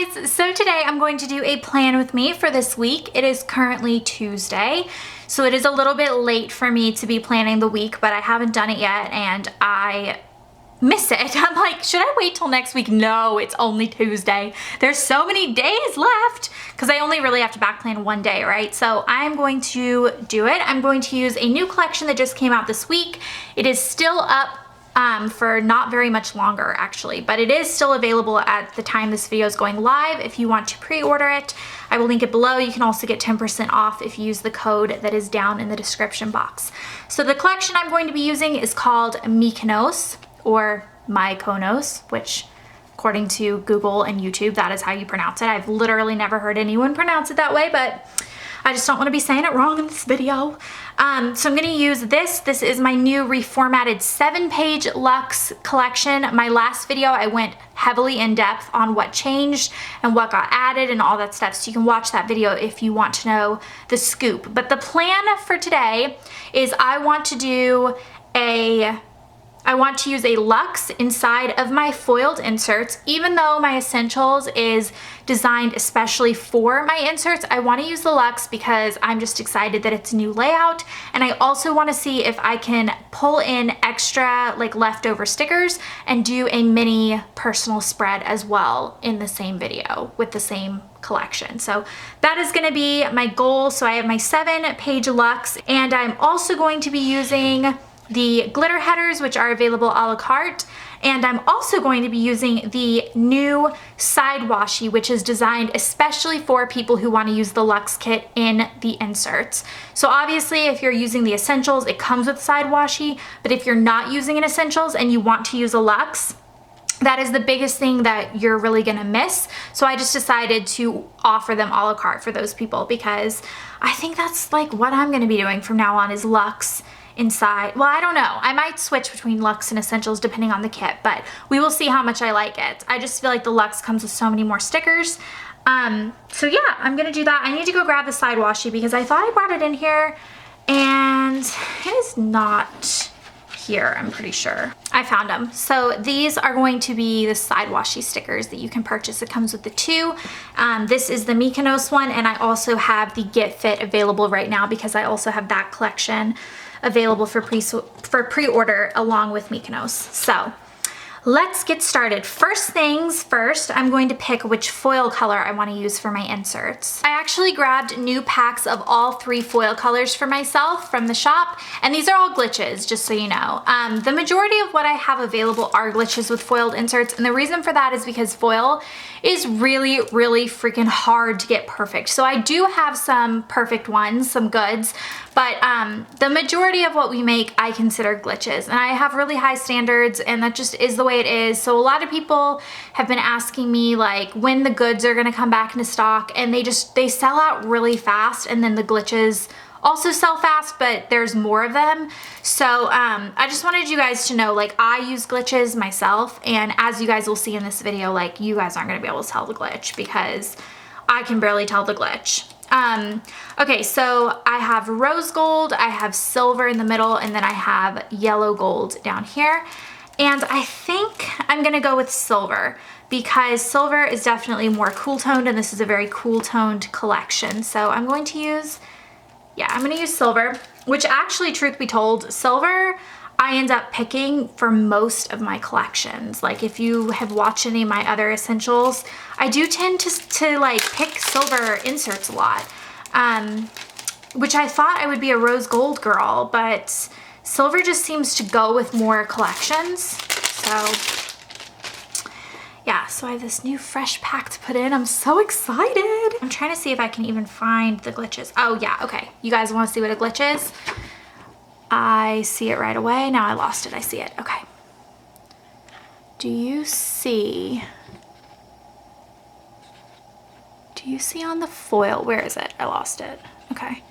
guys, so today I'm going to do a plan with me for this week. It is currently Tuesday, so it is a little bit late for me to be planning the week, but I haven't done it yet and I miss it. I'm like, should I wait till next week? No, it's only Tuesday. There's so many days left because I only really have to back plan one day, right? So I'm going to do it. I'm going to use a new collection that just came out this week. It is still up for not very much longer actually, but it is still available at the time this video is going live. If you want to pre-order it, I will link it below. You can also get 10% off if you use the code that is down in the description box. So the collection I'm going to be using is called Mykonos or Mykonos, which according to Google and YouTube, that is how you pronounce it. I've literally never heard anyone pronounce it that way, but I just don't want to be saying it wrong in this video. So I'm going to use this. This is my new reformatted 7-page luxe collection. My last video, I went heavily in depth on what changed and what got added and all that stuff. So you can watch that video if you want to know the scoop. But the plan for today is I want to use a luxe inside of my foiled inserts. Even though my essentials is designed especially for my inserts, I want to use the luxe because I'm just excited that it's a new layout, and I also want to see if I can pull in extra like leftover stickers and do a mini personal spread as well in the same video with the same collection. So that is going to be my goal. So I have my 7-page luxe, and I'm also going to be using the glitter headers, which are available a la carte, and I'm also going to be using the new side washi, which is designed especially for people who want to use the luxe kit in the inserts. So obviously if you're using the essentials, it comes with side washi, but if you're not using an essentials and you want to use a luxe, that is the biggest thing that you're really gonna miss. So I just decided to offer them a la carte for those people because I think that's like what I'm gonna be doing from now on is luxe inside. Well, I don't know. I might switch between luxe and essentials depending on the kit, but we will see how much I like it. I just feel like the luxe comes with so many more stickers. So yeah, I'm gonna do that. I need to go grab the side washi because I thought I brought it in here and it is not here, I'm pretty sure. I found them. So these are going to be the side washi stickers that you can purchase. It comes with the 2. This is the Mykonos one, and I also have the Get Fit available right now because I also have that collection available for pre-order along with Mykonos. So let's get started. First things first, I'm going to pick which foil color I want to use for my inserts. I actually grabbed new packs of all 3 foil colors for myself from the shop, and these are all glitches, just so you know. The majority of what I have available are glitches with foiled inserts, and the reason for that is because foil is really, really freaking hard to get perfect. So I do have some perfect ones, some goods, but the majority of what we make I consider glitches, and I have really high standards, and that just is the way it is. So a lot of people have been asking me like when the goods are gonna come back into stock, and they sell out really fast, and then the glitches also sell fast, but there's more of them. So I just wanted you guys to know, like, I use glitches myself, and as you guys will see in this video, like, you guys aren't gonna be able to tell the glitch because I can barely tell the glitch. Okay, so I have rose gold, I have silver in the middle, and then I have yellow gold down here. And I think I'm gonna go with silver because silver is definitely more cool toned, and this is a very cool toned collection. So I'm going to use, I'm gonna use silver, which actually, truth be told, silver I end up picking for most of my collections. Like if you have watched any of my other essentials, I do tend to like pick silver inserts a lot, which I thought I would be a rose gold girl, but silver just seems to go with more collections. So yeah, so I have this new fresh pack to put in. I'm so excited. I'm trying to see if I can even find the glitches. Oh yeah, okay. You guys wanna see what a glitch is? I see it right away. Now I lost it. I see it. Okay. Do you see on the foil? Where is it? I lost it. Okay.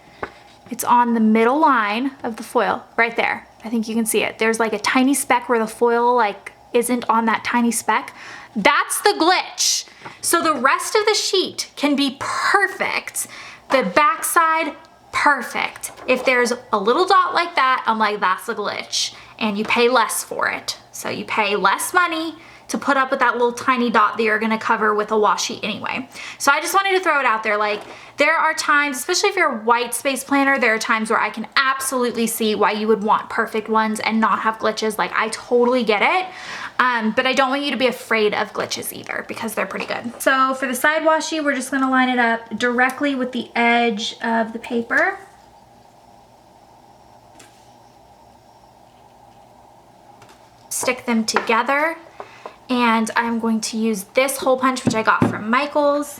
It's on the middle line of the foil right there. I think you can see it. There's like a tiny speck where the foil like isn't on that tiny speck. That's the glitch. So the rest of the sheet can be perfect. The backside, perfect. If there's a little dot like that, I'm like, that's a glitch, and you pay less for it. So you pay less money to put up with that little tiny dot that you're gonna cover with a washi anyway. So I just wanted to throw it out there. Like, there are times, especially if you're a white space planner, there are times where I can absolutely see why you would want perfect ones and not have glitches. Like, I totally get it. But I don't want you to be afraid of glitches either, because they're pretty good. So for the side washi, we're just gonna line it up directly with the edge of the paper. Stick them together, and I'm going to use this hole punch, which I got from Michael's,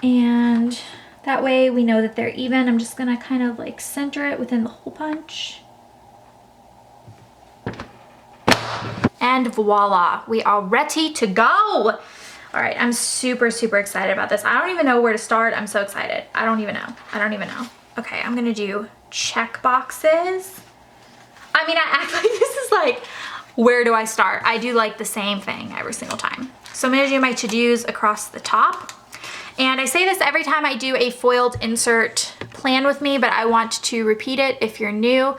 and that way we know that they're even. I'm just gonna kind of like center it within the hole punch. And voila, we are ready to go. All right, I'm super, super excited about this. I don't even know where to start. I'm so excited. I don't even know. Okay, I'm gonna do check boxes. I mean, I act like this is like, where do I start? I do like the same thing every single time. So I'm gonna do my to-dos across the top. And I say this every time I do a foiled insert plan with me, but I want to repeat it if you're new.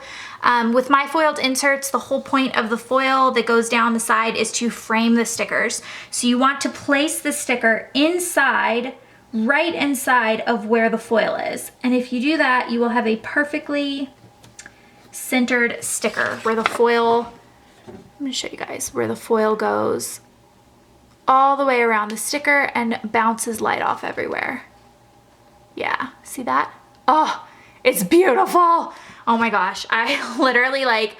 With my foiled inserts, the whole point of the foil that goes down the side is to frame the stickers. So you want to place the sticker inside, right inside of where the foil is. And if you do that, you will have a perfectly centered sticker where the foil, I'm gonna show you guys, where the foil goes all the way around the sticker and bounces light off everywhere. Yeah, see that? Oh, it's beautiful. Oh my gosh, I literally, like,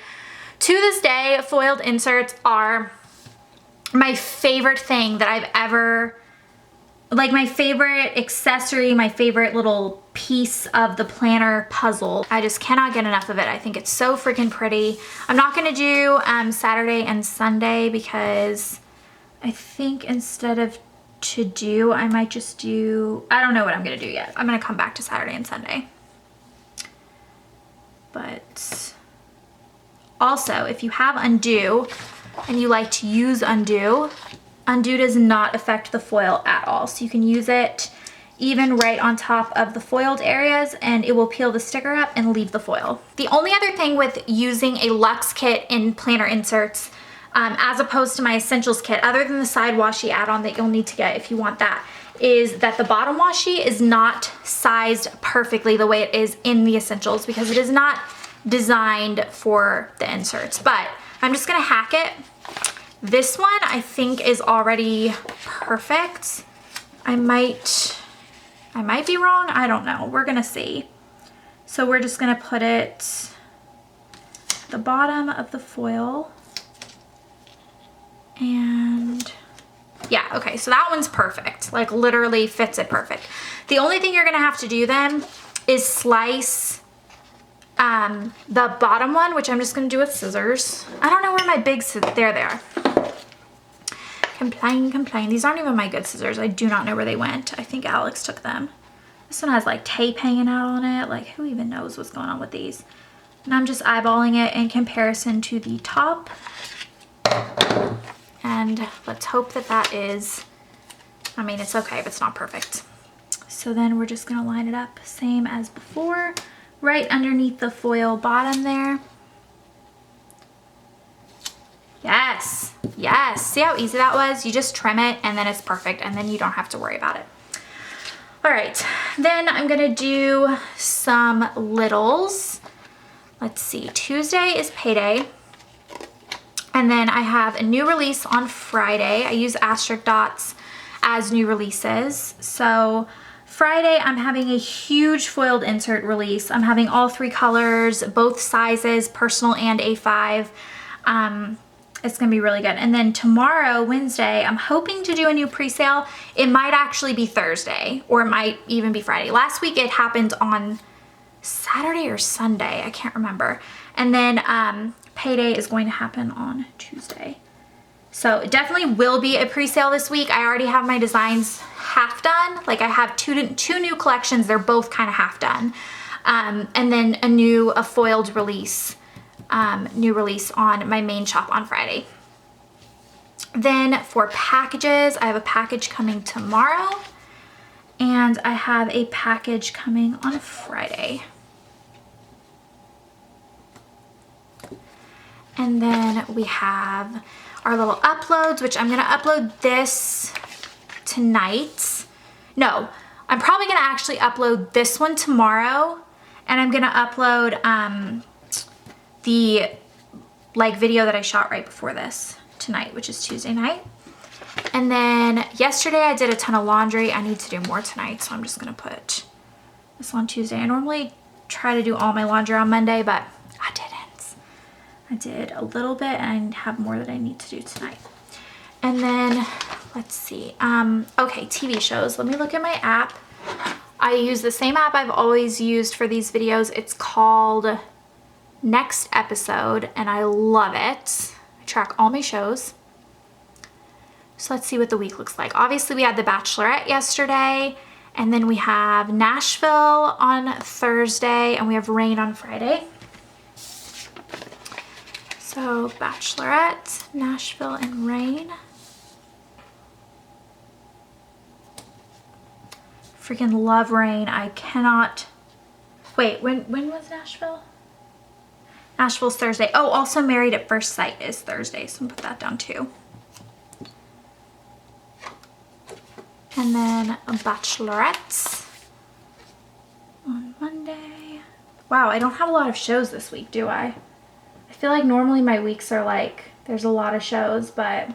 to this day, foiled inserts are my favorite thing that I've ever, like, my favorite accessory, my favorite little piece of the planner puzzle. I just cannot get enough of it. I think it's so freaking pretty. I'm not gonna do Saturday and Sunday because I think instead of to do, I might just do, I don't know what I'm gonna do yet. I'm gonna come back to Saturday and Sunday. But also, if you have undo and you like to use undo, undo does not affect the foil at all. So you can use it even right on top of the foiled areas and it will peel the sticker up and leave the foil. The only other thing with using a luxe kit in planner inserts, as opposed to my essentials kit, other than the side washi add-on that you'll need to get if you want that, is that the bottom washi is not sized perfectly the way it is in the essentials because it is not designed for the inserts. But I'm just gonna hack it. This one I think is already perfect. I might be wrong, I don't know, we're gonna see. So we're just gonna put it at the bottom of the foil. And yeah, okay, so that one's perfect. Like, literally fits it perfect. The only thing you're gonna have to do then is slice the bottom one, which I'm just gonna do with scissors. I don't know where my big scissors, there they are. Complain. These aren't even my good scissors. I do not know where they went. I think Alex took them. This one has like tape hanging out on it. Like, who even knows what's going on with these? And I'm just eyeballing it in comparison to the top. And let's hope that that is, I mean, it's okay if it's not perfect. So then we're just gonna line it up same as before, right underneath the foil bottom there. Yes, yes, see how easy that was? You just trim it and then it's perfect and then you don't have to worry about it. All right, then I'm gonna do some littles. Let's see, Tuesday is payday. And then I have a new release on Friday. I use asterisk dots as new releases. So Friday, I'm having a huge foiled insert release. I'm having all 3 colors, both sizes, personal and A5. It's gonna be really good. And then tomorrow, Wednesday, I'm hoping to do a new pre-sale. It might actually be Thursday, or it might even be Friday. Last week it happened on Saturday or Sunday, I can't remember. And then payday is going to happen on Tuesday. So it definitely will be a pre-sale this week. I already have my designs half done. Like, I have two new collections. They're both kind of half done. And then a foiled release, new release on my main shop on Friday. Then for packages, I have a package coming tomorrow and I have a package coming on Friday. And then we have our little uploads, which I'm gonna upload this tonight. No, I'm probably gonna actually upload this one tomorrow, and I'm gonna upload the video that I shot right before this tonight, which is Tuesday night. And then yesterday I did a ton of laundry. I need to do more tonight, so I'm just gonna put this on Tuesday. I normally try to do all my laundry on Monday, but I didn't. I did a little bit and I have more that I need to do tonight. And then, let's see. Okay, TV shows. Let me look at my app. I use the same app I've always used for these videos. It's called Next Episode, and I love it. I track all my shows. So let's see what the week looks like. Obviously, we had The Bachelorette yesterday, and then we have Nashville on Thursday, and we have Rain on Friday. So Bachelorette, Nashville, and Rain. Freaking love Rain. I cannot... Wait, when was Nashville? Nashville's Thursday. Oh, also Married at First Sight is Thursday, so I'm gonna put that down too. And then a Bachelorette on Monday. Wow, I don't have a lot of shows this week, do I? I feel like normally my weeks are like, there's a lot of shows, but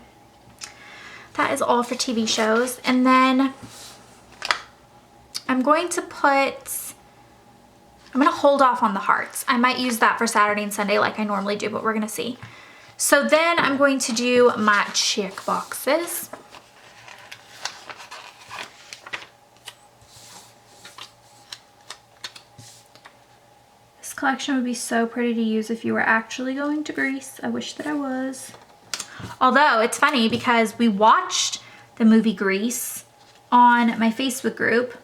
that is all for TV shows. And then I'm going to hold off on the hearts. I might use that for Saturday and Sunday like I normally do, but we're gonna see. So then I'm going to do my check boxes. This collection would be so pretty to use if you were actually going to Greece. I wish that I was. Although it's funny because we watched the movie Grease on my Facebook group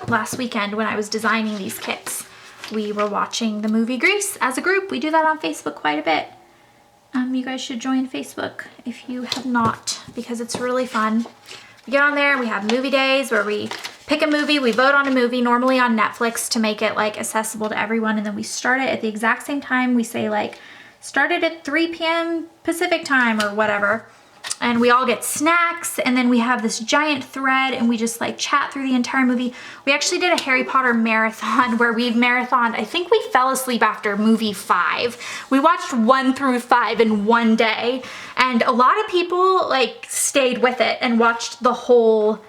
last weekend when I was designing these kits. We were watching the movie Grease as a group. We do that on Facebook quite a bit. You guys should join Facebook if you have not, because it's really fun. We get on there, we have movie days where we pick a movie, we vote on a movie, normally on Netflix to make it like accessible to everyone, and then we start it at the exact same time. We say like, start it at 3 p.m. Pacific time or whatever. And we all get snacks, and then we have this giant thread, and we just like chat through the entire movie. We actually did a Harry Potter marathon where we've marathoned, I think we fell asleep after movie 5. We watched 1 through 5 in one day, and a lot of people like stayed with it and watched the whole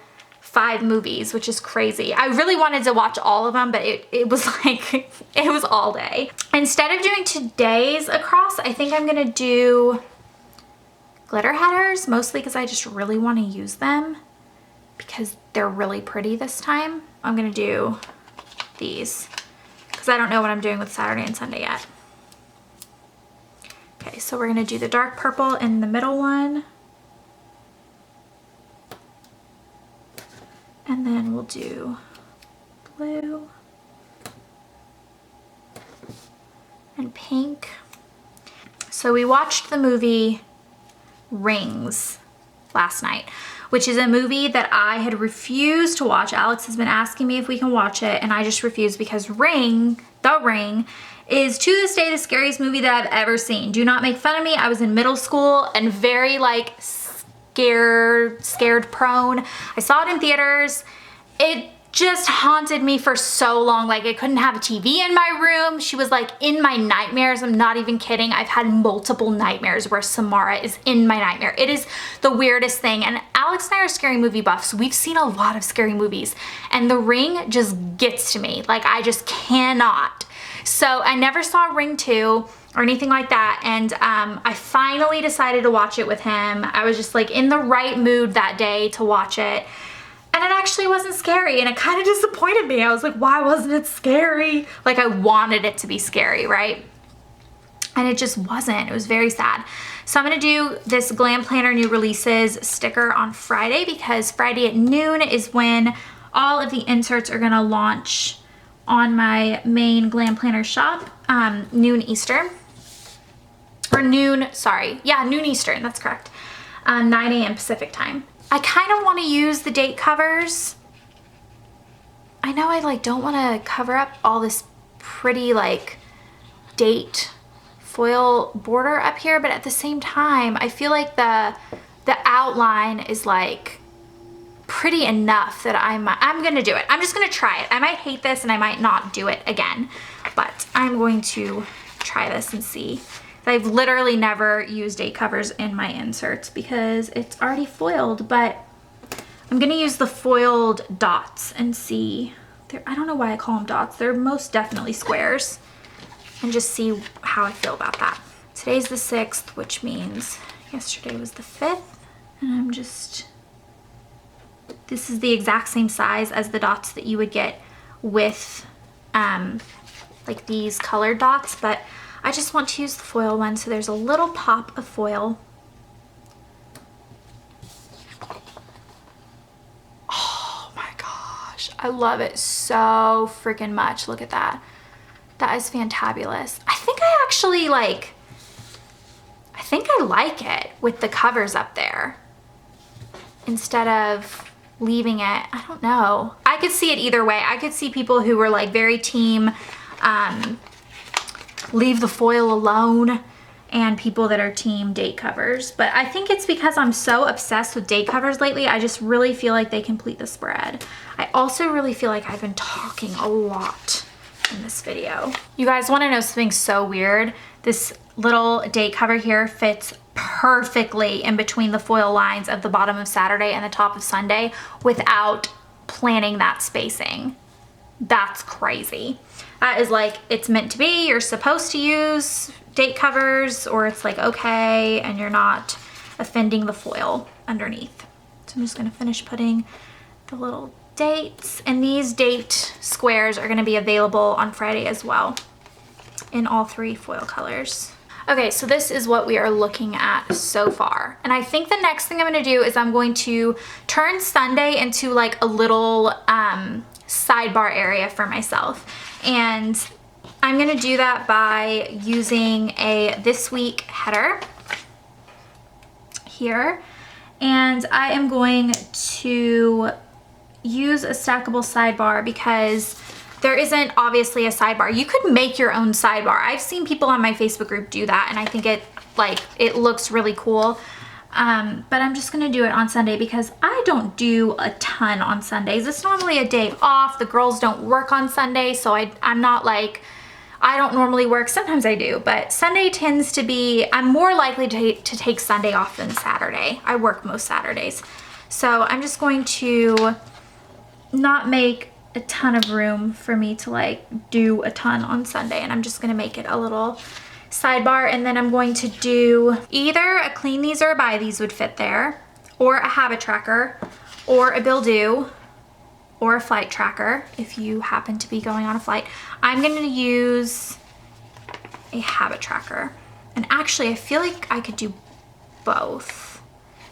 5 movies, which is crazy. I really wanted to watch all of them, but it was like, it was all day. Instead of doing today's across, I think I'm gonna do glitter headers, mostly because I just really want to use them because they're really pretty this time. I'm gonna do these because I don't know what I'm doing with Saturday and Sunday yet. Okay, so we're gonna do the dark purple in the middle one. And then we'll do blue and pink. So we watched the movie Rings last night, which is a movie that I had refused to watch. Alex has been asking me if we can watch it, and I just refused because The Ring, is to this day the scariest movie that I've ever seen. Do not make fun of me. I was in middle school and very like scared prone. I saw it in theaters. It just haunted me for so long. Like I couldn't have a TV in my room. She was like in my nightmares. I'm not even kidding. I've had multiple nightmares where Samara is in my nightmare. It is the weirdest thing. And Alex and I are scary movie buffs. We've seen a lot of scary movies, and The Ring just gets to me. Like I just cannot. So I never saw Ring 2 or anything like that, and I finally decided to watch it with him. I was just like in the right mood that day to watch it, and it actually wasn't scary, and it kind of disappointed me. I was like, why wasn't it scary? Like I wanted it to be scary, right? And it just wasn't. It was very sad. So I'm gonna do this Glam Planner new releases sticker on Friday, because Friday at noon is when all of the inserts are gonna launch on my main Glam Planner shop, noon Eastern. Or noon, sorry. Yeah, noon Eastern, that's correct. 9 a.m. Pacific time. I kind of want to use the date covers. I know I like don't want to cover up all this pretty like date foil border up here, but at the same time, I feel like the outline is like pretty enough that I'm gonna do it. I'm just gonna try it. I might hate this and I might not do it again, but I'm going to try this and see. I've literally never used date covers in my inserts because it's already foiled, but I'm gonna use the foiled dots and see. I don't know why I call them dots. They're most definitely squares, and just see how I feel about that. Today's the 6th, which means yesterday was the 5th, and I'm just, this is the exact same size as the dots that you would get with like these colored dots, but I just want to use the foil one, so there's a little pop of foil. Oh my gosh, I love it so freaking much. Look at that. That is fantabulous. I think I actually like it with the covers up there instead of leaving it. I don't know. I could see it either way. I could see people who were like very team leave the foil alone, and people that are team date covers. But I think it's because I'm so obsessed with date covers lately. I just really feel like they complete the spread. I also really feel like I've been talking a lot in this video. You guys want to know something so weird? This little date cover here fits perfectly in between the foil lines of the bottom of Saturday and the top of Sunday without planning that spacing. That's crazy. That is like, it's meant to be. You're supposed to use date covers, or it's like okay and you're not offending the foil underneath. So I'm just gonna finish putting the little dates, and these date squares are gonna be available on Friday as well in all 3 foil colors. Okay, so this is what we are looking at so far. And I think the next thing I'm gonna do is I'm going to turn Sunday into like a little sidebar area for myself. And I'm gonna do that by using a this week header here. And I am going to use a stackable sidebar because there isn't obviously a sidebar. You could make your own sidebar. I've seen people on my Facebook group do that, and I think it looks really cool. But I'm just gonna do it on Sunday because I don't do a ton on Sundays. It's normally a day off. The girls don't work on Sunday, so I'm not like, I don't normally work. Sometimes I do, but Sunday tends to be, I'm more likely to take Sunday off than Saturday. I work most Saturdays. So I'm just going to not make a ton of room for me to like do a ton on Sunday, and I'm just gonna make it a little sidebar. And then I'm going to do either a clean these or a buy these would fit there, or a habit tracker, or a bill due, or a flight tracker if you happen to be going on a flight. I'm gonna use a habit tracker, and actually I feel like I could do both.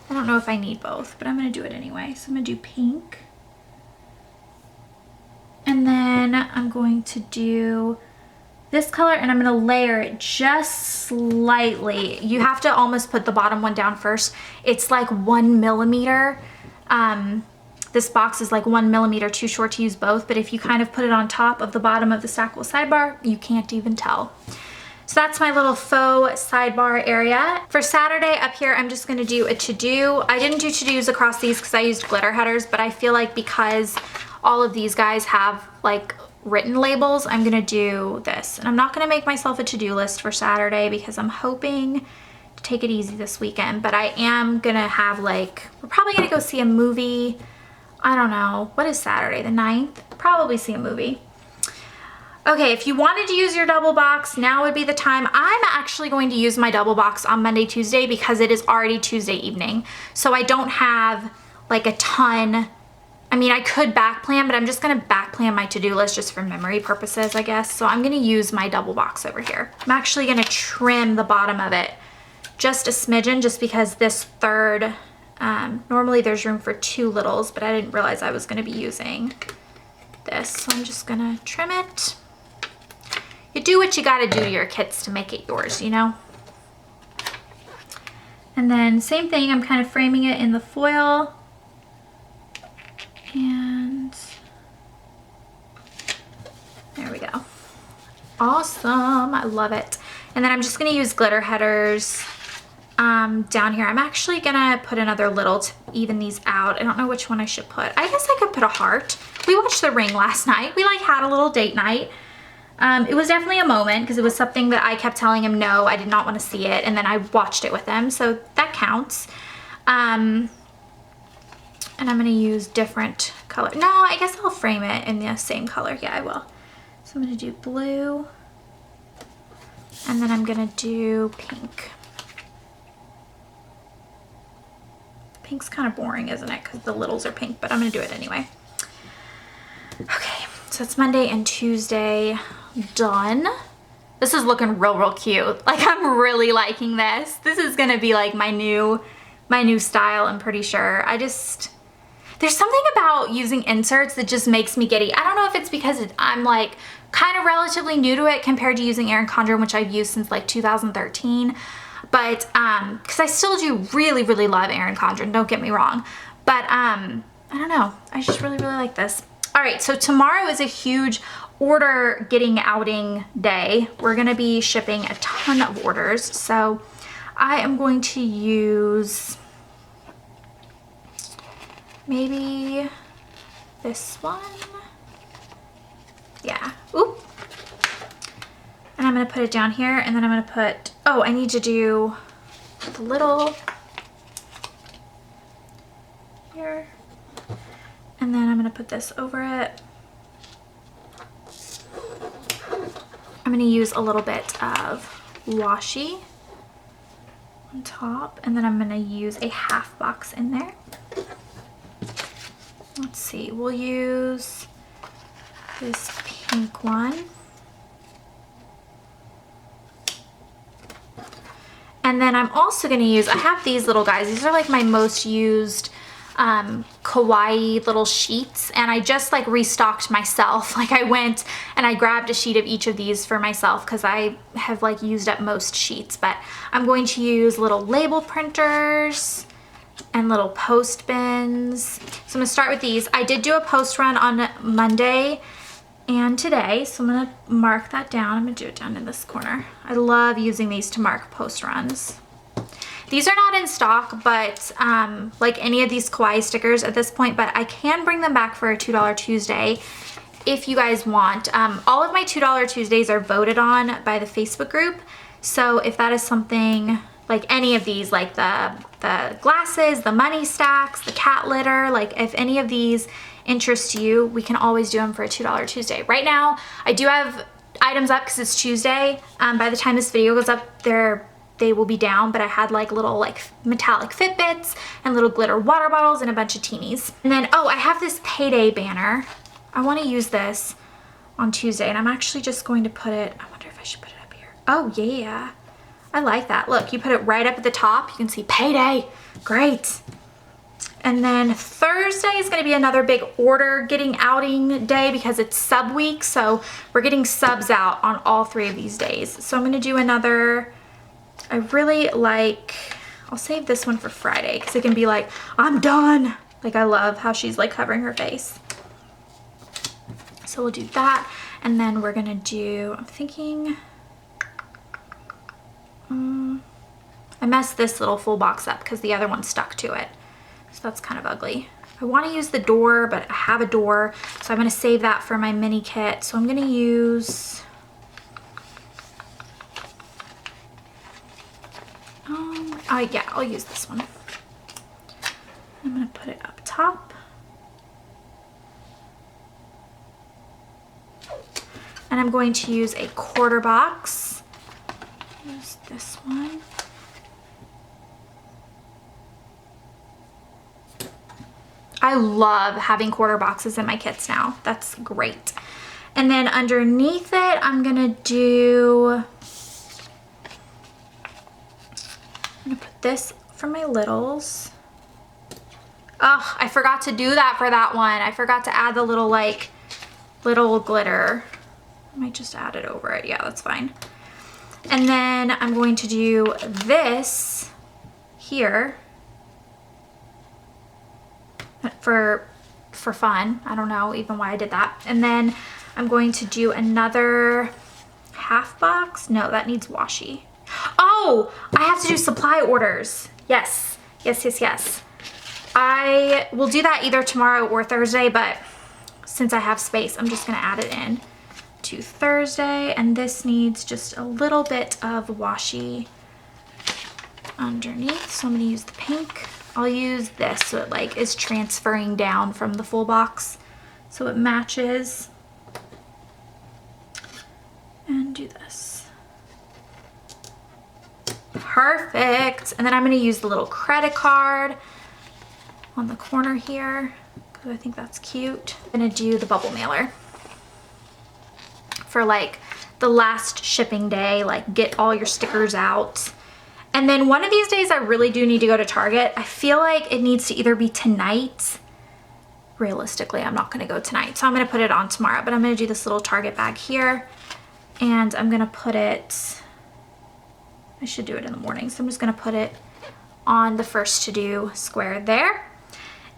I don't know if I need both, but I'm gonna do it anyway. So I'm gonna do pink, and then I'm going to do this color, and I'm gonna layer it just slightly. You have to almost put the bottom one down first. It's like 1 millimeter. This box is like 1 millimeter too short to use both, but if you kind of put it on top of the bottom of the stackable sidebar, you can't even tell. So that's my little faux sidebar area. For Saturday up here, I'm just gonna do a to-do. I didn't do to-dos across these because I used glitter headers, but I feel like because all of these guys have like written labels, I'm gonna do this. And I'm not gonna make myself a to-do list for Saturday because I'm hoping to take it easy this weekend, but I am gonna have like, we're probably gonna go see a movie. I don't know, what is Saturday, the 9th? Probably see a movie. Okay, if you wanted to use your double box, now would be the time. I'm actually going to use my double box on Monday, Tuesday because it is already Tuesday evening. So I don't have like a ton. I mean, I could back plan, but I'm just gonna back plan my to-do list just for memory purposes, I guess. So I'm gonna use my double box over here. I'm actually gonna trim the bottom of it just a smidgen, just because this third, normally there's room for 2 littles, but I didn't realize I was gonna be using this. So I'm just gonna trim it. You do what you gotta do to your kits to make it yours, you know? And then same thing, I'm kind of framing it in the foil. And there we go. Awesome, I love it. And then I'm just gonna use glitter headers down here. I'm actually gonna put another little to even these out. I don't know which one I should put. I guess I could put a heart. We watched The Ring last night. We like had a little date night. It was definitely a moment because it was something that I kept telling him no, I did not want to see it, and then I watched it with him, so that counts. And I'm gonna use different color. No, I guess I'll frame it in the same color. Yeah, I will. So I'm gonna do blue, and then I'm gonna do pink. Pink's kind of boring, isn't it? Because the littles are pink, but I'm gonna do it anyway. Okay, so it's Monday and Tuesday done. This is looking real cute. Like, I'm really liking this. This is gonna be like my new style, I'm pretty sure. There's something about using inserts that just makes me giddy. I don't know if it's because I'm like kind of relatively new to it compared to using Erin Condren, which I've used since like 2013. But, cause I still do really love Erin Condren, don't get me wrong. But, I don't know, I just really like this. All right, so tomorrow is a huge order getting outing day. We're gonna be shipping a ton of orders. So I am going to use maybe this one. Yeah, oop. And I'm gonna put it down here, and then I'm gonna put, oh, I need to do the little here. And then I'm gonna put this over it. I'm gonna use a little bit of washi on top, and then I'm gonna use a half box in there. Let's see, we'll use this pink one. And then I'm also gonna use, I have these little guys. These are like my most used kawaii little sheets, and I just like restocked myself. Like, I went and I grabbed a sheet of each of these for myself because I have like used up most sheets. But I'm going to use little label printers and little post bins. So I'm gonna start with these. I did do a post run on Monday and today, so I'm gonna mark that down. I'm gonna do it down in this corner. I love using these to mark post runs. These are not in stock, but like any of these kawaii stickers at this point, but I can bring them back for a $2 Tuesday if you guys want. All of my $2 Tuesdays are voted on by the Facebook group. So if that is something, like any of these, like the glasses, the money stacks, the cat litter, like if any of these interest you, we can always do them for a $2 Tuesday. Right now, I do have items up because it's Tuesday. By the time this video goes up, they will be down, but I had like little like metallic Fitbits and little glitter water bottles and a bunch of teenies. And then, oh, I have this payday banner. I want to use this on Tuesday, and I'm actually just going to put it, I wonder if I should put it up here. Oh yeah, I like that. Look, you put it right up at the top. You can see payday, great. And then Thursday is gonna be another big order getting outing day because it's sub week. So we're getting subs out on all 3 of these days. So I'm gonna do another, I really like, I'll save this one for Friday because it can be like, I'm done. Like, I love how she's like covering her face. So we'll do that. And then we're gonna do, I'm thinking, I messed this little full box up because the other one stuck to it. So that's kind of ugly. I want to use the door, but I have a door. So I'm going to save that for my mini kit. So I'm going to use, oh yeah, I'll use this one. I'm going to put it up top. And I'm going to use a quarter box. Use this one. I love having quarter boxes in my kits now. That's great. And then underneath it, I'm gonna put this for my littles. Oh, I forgot to do that for that one. I forgot to add the little like, little glitter. I might just add it over it. Yeah, that's fine. And then I'm going to do this here. For fun. I don't know even why I did that. And then I'm going to do another half box. No, that needs washi. Oh, I have to do supply orders. Yes, yes, yes, yes. I will do that either tomorrow or Thursday, but since I have space, I'm just gonna add it in to Thursday. And this needs just a little bit of washi underneath. So I'm gonna use the pink. I'll use this so it like is transferring down from the full box so it matches. And do this. Perfect. And then I'm gonna use the little credit card on the corner here because I think that's cute. I'm gonna do the bubble mailer for like the last shipping day, like get all your stickers out. And then one of these days I really do need to go to Target. I feel like it needs to either be tonight. Realistically, I'm not gonna go tonight, so I'm gonna put it on tomorrow, but I'm gonna do this little Target bag here and I'm gonna put it, I should do it in the morning, so I'm just gonna put it on the first to do square there.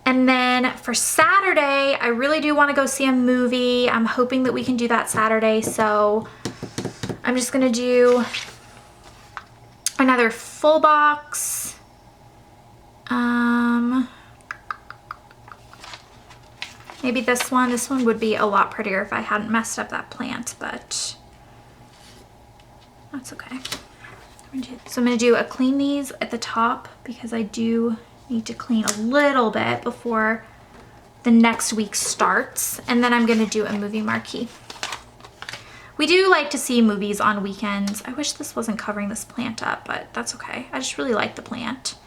And then for Saturday, I really do want to go see a movie. I'm hoping that we can do that Saturday, so I'm just gonna do another full box. Maybe this one. This one would be a lot prettier if I hadn't messed up that plant, but that's okay. So I'm gonna do a clean these at the top because I do need to clean a little bit before the next week starts. And then I'm gonna do a movie marquee. We do like to see movies on weekends. I wish this wasn't covering this plant up, but that's okay. I just really like the plant.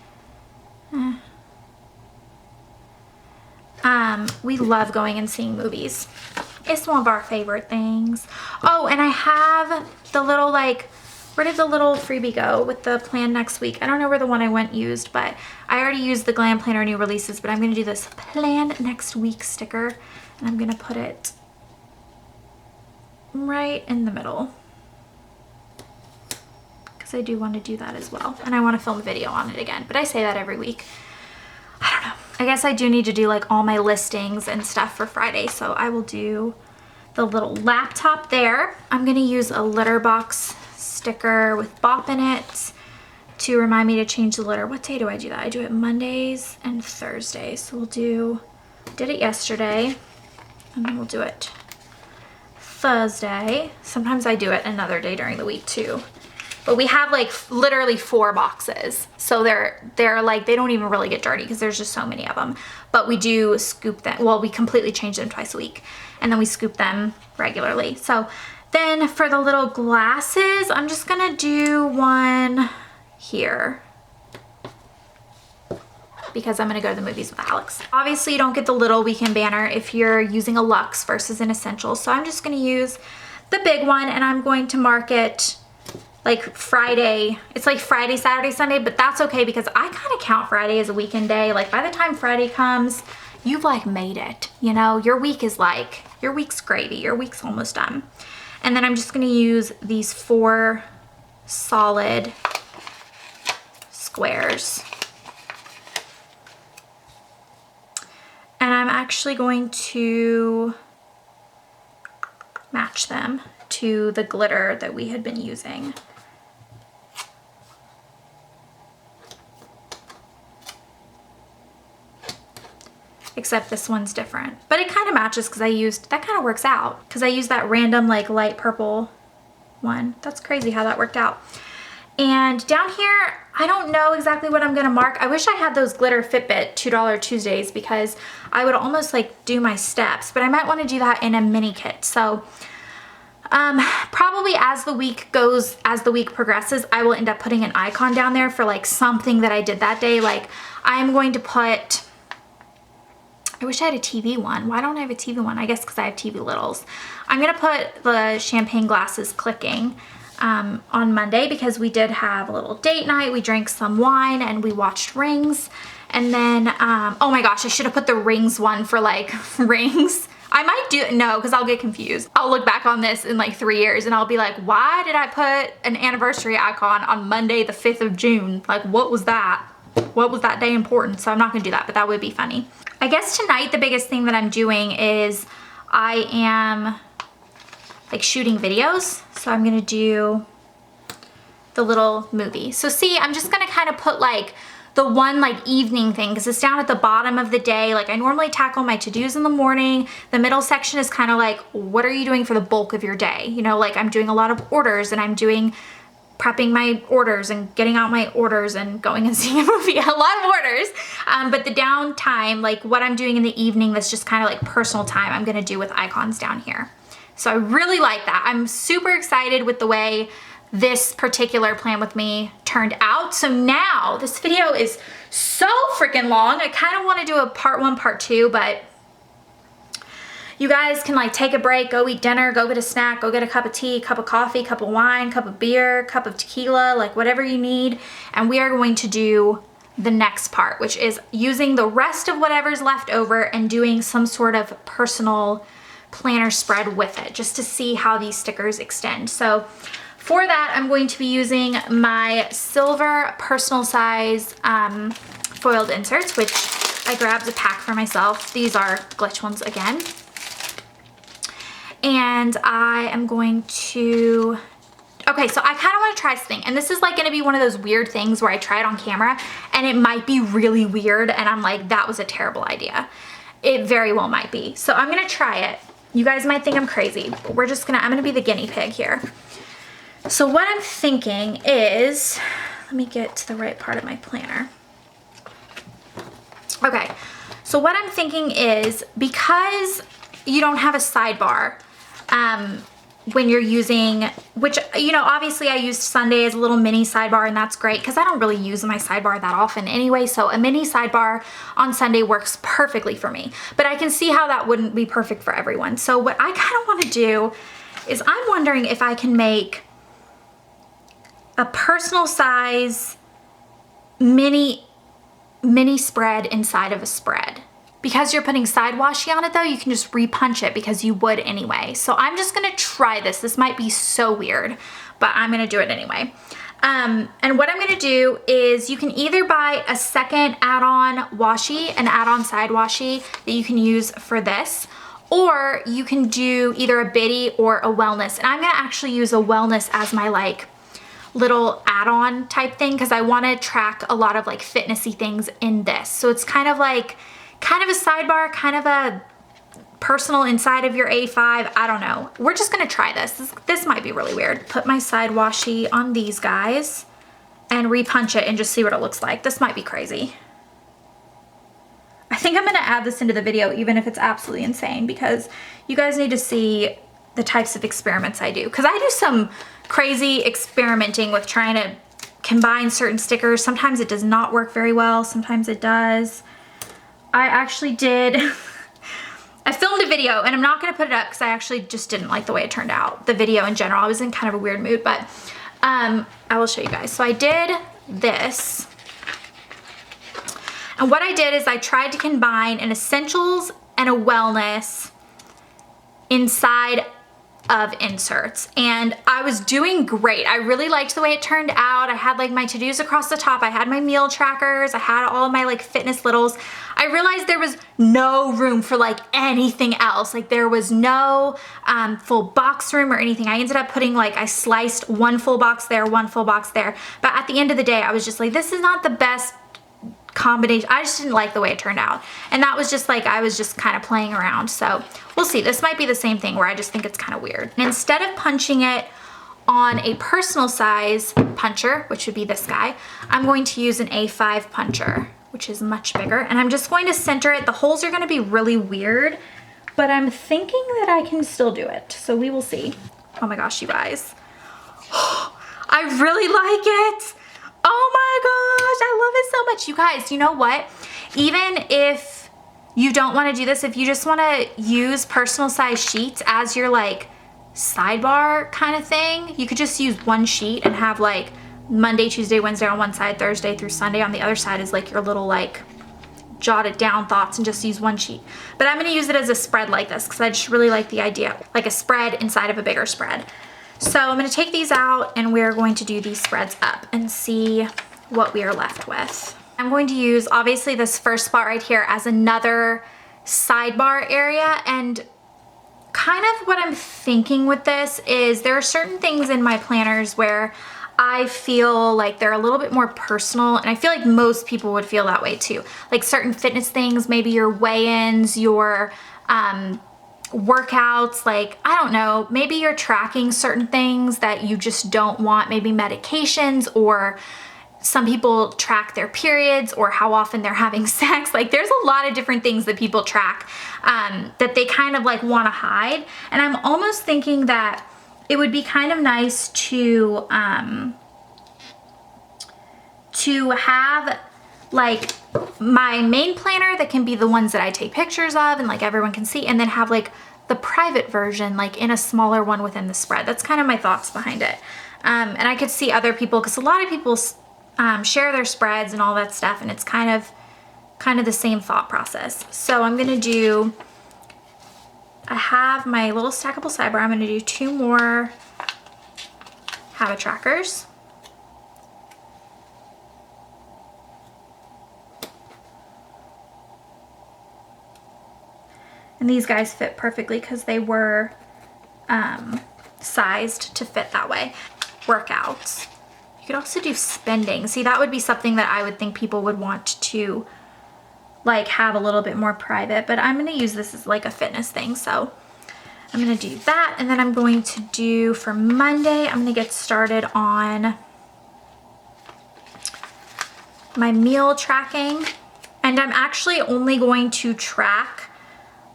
We love going and seeing movies. It's one of our favorite things. Oh, and I have the little like, where did the little freebie go with the plan next week? I don't know where the one I went used, but I already used the Glam Planner new releases, but I'm gonna do this plan next week sticker and I'm gonna put it right in the middle because I do want to do that as well. And I want to film a video on it again, but I say that every week. I don't know. I guess I do need to do like all my listings and stuff for Friday, so I will do the little laptop there. I'm gonna use a litter box sticker with Bop in it to remind me to change the litter. What day do I do that? I do it Mondays and Thursdays. So we'll do, did it yesterday, and then we'll do it Thursday. Sometimes I do it another day during the week too. But we have like literally 4 boxes. So they're like, they don't even really get dirty because there's just so many of them. But we do scoop them. Well, we completely change them twice a week and then we scoop them regularly. So then for the little glasses, I'm just gonna do one here because I'm gonna go to the movies with Alex. Obviously you don't get the little weekend banner if you're using a luxe versus an essential. So I'm just gonna use the big one and I'm going to mark it like Friday. It's like Friday, Saturday, Sunday, but that's okay because I kind of count Friday as a weekend day. Like by the time Friday comes, you've like made it, you know? Your week is like, your week's gravy, your week's almost done. And then I'm just gonna use these 4 solid squares. And I'm actually going to match them to the glitter that we had been using. Except this one's different, but it kind of matches because I used, that kind of works out because I used that random like light purple one. That's crazy how that worked out. And down here, I don't know exactly what I'm gonna mark. I wish I had those glitter Fitbit $2 Tuesdays because I would almost like do my steps, but I might want to do that in a mini kit. So probably as the week goes, as the week progresses, I will end up putting an icon down there for like something that I did that day. Like I'm going to put, I wish I had a TV one. Why don't I have a TV one? I guess because I have TV littles. I'm gonna put the champagne glasses clicking on Monday because we did have a little date night. We drank some wine and we watched Rings. And then, oh my gosh, I should have put the Rings one for like Rings. I might do, no, because I'll get confused. I'll look back on this in like 3 years and I'll be like, why did I put an anniversary icon on Monday the 5th of June? Like, what was that? What was that day important? So I'm not gonna do that, but that would be funny. I guess tonight the biggest thing that I'm doing is I am like shooting videos. So I'm gonna do the little movie. So see, I'm just gonna kind of put like the one like evening thing because it's down at the bottom of the day. Like I normally tackle my to-dos in the morning. The middle section is kind of like, what are you doing for the bulk of your day? You know, like I'm doing a lot of orders and I'm doing prepping my orders and getting out my orders and going and seeing a movie, a lot of orders. But the downtime, like what I'm doing in the evening, that's just kind of like personal time, I'm gonna do with icons down here. So I really like that. I'm super excited with the way this particular plan with me turned out. So now this video is so freaking long. I kind of want to do a part 1, part 2, but you guys can like take a break, go eat dinner, go get a snack, go get a cup of tea, cup of coffee, cup of wine, cup of beer, cup of tequila, like whatever you need. And we are going to do the next part, which is using the rest of whatever's left over and doing some sort of personal planner spread with it, just to see how these stickers extend. So for that, I'm going to be using my silver personal size foiled inserts, which I grabbed a pack for myself. These are glitch ones again. And I am going to, okay, so I kind of want to try something. And this is like going to be one of those weird things where I try it on camera and it might be really weird. And I'm like, that was a terrible idea. It very well might be. So I'm going to try it. You guys might think I'm crazy, but I'm going to be the guinea pig here. So what I'm thinking is, let me get to the right part of my planner. Okay, so what I'm thinking is, because you don't have a sidebar when you're using, which, you know, obviously I used Sunday as a little mini sidebar, and that's great because I don't really use my sidebar that often anyway, so a mini sidebar on Sunday works perfectly for me. But I can see how that wouldn't be perfect for everyone. So what I kind of want to do is, I'm wondering if I can make a personal size mini spread inside of a spread. Because you're putting side washi on it though, you can just repunch it because you would anyway. So I'm just gonna try this. This might be so weird, but I'm gonna do it anyway. And what I'm gonna do is, you can either buy a second add-on washi, an add-on side washi that you can use for this, or you can do either a Biddy or a Wellness. And I'm gonna actually use a Wellness as my like little add-on type thing because I want to track a lot of like fitnessy things in this. So it's kind of like, kind of a sidebar, kind of a personal inside of your A5. I don't know. We're just going to try this. This might be really weird. Put my side washi on these guys and repunch it and just see what it looks like. This might be crazy. I think I'm going to add this into the video even if it's absolutely insane, because you guys need to see the types of experiments I do. Because I do some crazy experimenting with trying to combine certain stickers. Sometimes it does not work very well. Sometimes it does. I actually did, I filmed a video, and I'm not going to put it up because I actually just didn't like the way it turned out. The video in general, I was in kind of a weird mood, but I will show you guys. So I did this. And what I did is I tried to combine an essentials and a wellness inside of inserts, and I was doing great. I really liked the way it turned out. I had like my to-dos across the top. I had my meal trackers. I had all of my like fitness littles. I realized there was no room for like anything else. Like there was no full box room or anything. I ended up putting like, I sliced one full box there, one full box there. But at the end of the day, I was just like, this is not the best combination. I just didn't like the way it turned out. And that was just like, I was just kind of playing around. So we'll see. This might be the same thing where I just think it's kind of weird. And instead of punching it on a personal size puncher, which would be this guy, I'm going to use an A5 puncher, which is much bigger. And I'm just going to center it. The holes are going to be really weird, but I'm thinking that I can still do it. So we will see. Oh my gosh, you guys. I really like it. Oh my gosh, I love it so much. You guys, you know what? Even if you don't want to do this, if you just want to use personal size sheets as your like sidebar kind of thing, you could just use one sheet and have like Monday, Tuesday, Wednesday on one side, Thursday through Sunday on the other side is like your little like jotted down thoughts, and just use one sheet. But I'm going to use it as a spread like this because I just really like the idea, like a spread inside of a bigger spread. So I'm going to take these out and we're going to do these spreads up and see what we are left with. I'm going to use obviously this first spot right here as another sidebar area, and kind of what I'm thinking with this is there are certain things in my planners where I feel like they're a little bit more personal, and I feel like most people would feel that way too. Like certain fitness things, maybe your weigh-ins, your workouts, like, I don't know, maybe you're tracking certain things that you just don't want, maybe medications, or some people track their periods or how often they're having sex. Like there's a lot of different things that people track that they kind of like want to hide. And I'm almost thinking that it would be kind of nice to have like my main planner that can be the ones that I take pictures of and like everyone can see, and then have like the private version like in a smaller one within the spread. That's kind of my thoughts behind it. And I could see other people, because a lot of people share their spreads and all that stuff, and it's kind of the same thought process. So I'm gonna do, I have my little stackable sidebar. I'm gonna do 2 more habit trackers. And these guys fit perfectly because they were sized to fit that way. Workouts. You could also do spending. See, that would be something that I would think people would want to like have a little bit more private, but I'm gonna use this as like a fitness thing. So I'm gonna do that. And then I'm going to do for Monday, I'm gonna get started on my meal tracking. And I'm actually only going to track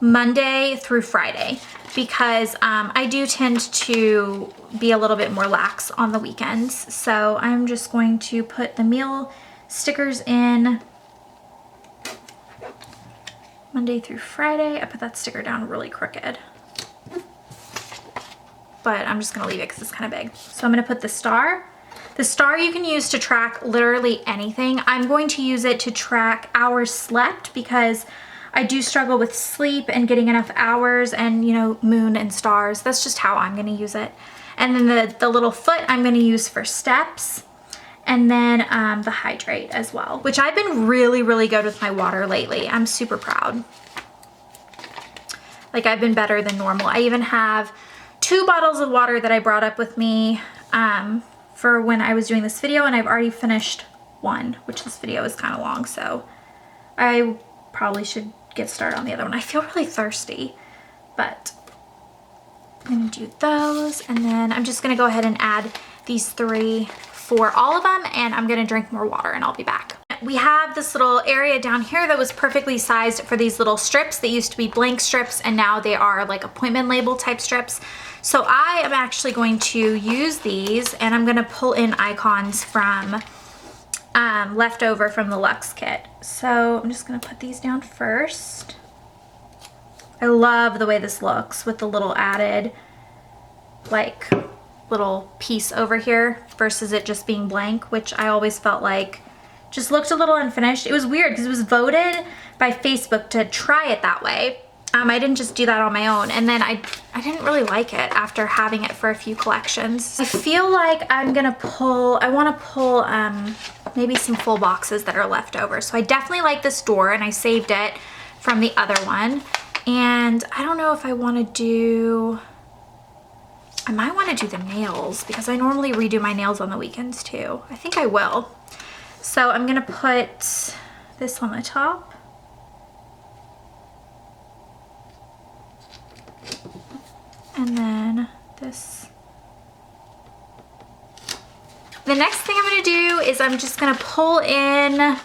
Monday through Friday because I do tend to be a little bit more lax on the weekends. So I'm just going to put the meal stickers in Monday through Friday. I put that sticker down really crooked, but I'm just gonna leave it because it's kind of big. So I'm gonna put the star. The star you can use to track literally anything. I'm going to use it to track hours slept because I do struggle with sleep and getting enough hours, and you know, moon and stars. That's just how I'm gonna use it. And then the little foot I'm gonna use for steps, and then the hydrate as well, which I've been really, really good with my water lately. I'm super proud. Like I've been better than normal. I even have 2 bottles of water that I brought up with me for when I was doing this video, and I've already finished 1, which this video is kind of long, so I probably should get started on the other one. I feel really thirsty, but I'm gonna do those, and then I'm just gonna go ahead and add these 3 for all of them, and I'm gonna drink more water and I'll be back. We have this little area down here that was perfectly sized for these little strips. They used to be blank strips and now they are like appointment label type strips. So I am actually going to use these, and I'm gonna pull in icons from leftover from the Luxe kit. So I'm just gonna put these down first. I love the way this looks with the little added like little piece over here versus it just being blank, which I always felt like just looked a little unfinished. It was weird because it was voted by Facebook to try it that way. I didn't just do that on my own, and then I didn't really like it after having it for a few collections. I feel like I want to pull maybe some full boxes that are left over. So I definitely like this door, and I saved it from the other one. And I don't know if I want to do, I might want to do the nails because I normally redo my nails on the weekends too. I think I will. So I'm gonna put this on the top. And then this. The next thing I'm gonna do is I'm just gonna pull in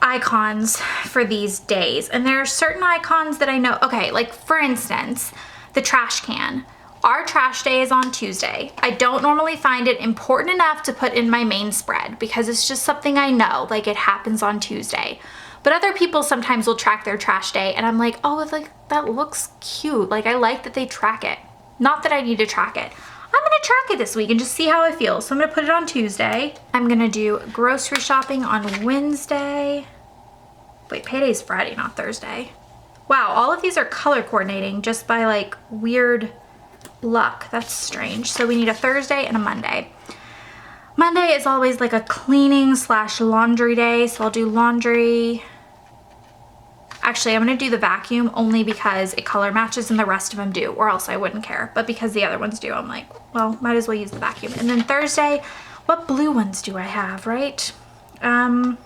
icons for these days. And there are certain icons that I know, okay, like for instance, the trash can. Our trash day is on Tuesday. I don't normally find it important enough to put in my main spread because it's just something I know, like it happens on Tuesday. But other people sometimes will track their trash day and I'm like, oh, it's like, that looks cute. Like I like that they track it. Not that I need to track it. I'm gonna track it this week and just see how I feel. So I'm gonna put it on Tuesday. I'm gonna do grocery shopping on Wednesday. Wait, payday's Friday, not Thursday. Wow, all of these are color coordinating just by like weird luck. That's strange. So we need a Thursday and a Monday. Monday is always like a cleaning / laundry day. So I'll do laundry. Actually, I'm gonna do the vacuum only because it color matches and the rest of them do, or else I wouldn't care. But because the other ones do, I'm like, well, might as well use the vacuum. And then Thursday, what blue ones do I have, right? I'm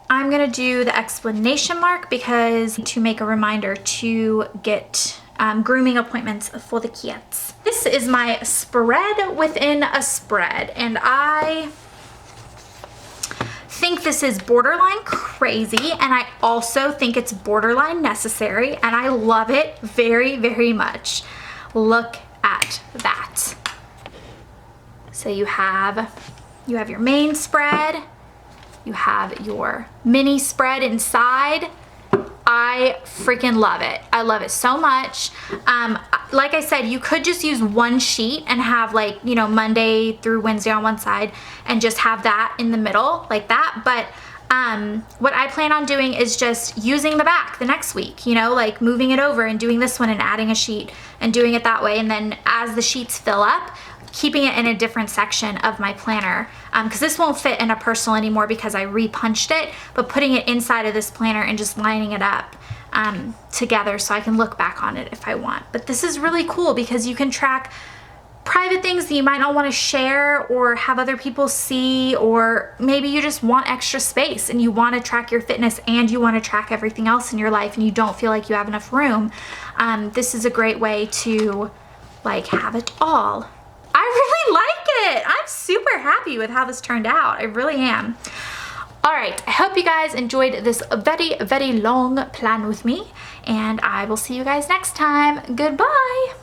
gonna do the explanation mark because to make a reminder to get grooming appointments for the kids. This is my spread within a spread, and I think this is borderline crazy, and I also think it's borderline necessary, and I love it very, very much. Look at that. So you have your main spread, you have your mini spread inside. I freaking love it. I love it so much. Like I said, you could just use one sheet and have, like, you know, Monday through Wednesday on one side and just have that in the middle like that. But what I plan on doing is just using the back the next week, you know, like moving it over and doing this one and adding a sheet and doing it that way. And then as the sheets fill up, keeping it in a different section of my planner, because this won't fit in a personal anymore because I repunched it, but putting it inside of this planner and just lining it up together so I can look back on it if I want. But this is really cool because you can track private things that you might not want to share or have other people see, or maybe you just want extra space and you want to track your fitness and you want to track everything else in your life and you don't feel like you have enough room. This is a great way to, like, have it all. I really like it. I'm super happy with how this turned out. I really am. All right, I hope you guys enjoyed this very, very long plan with me, and I will see you guys next time. Goodbye.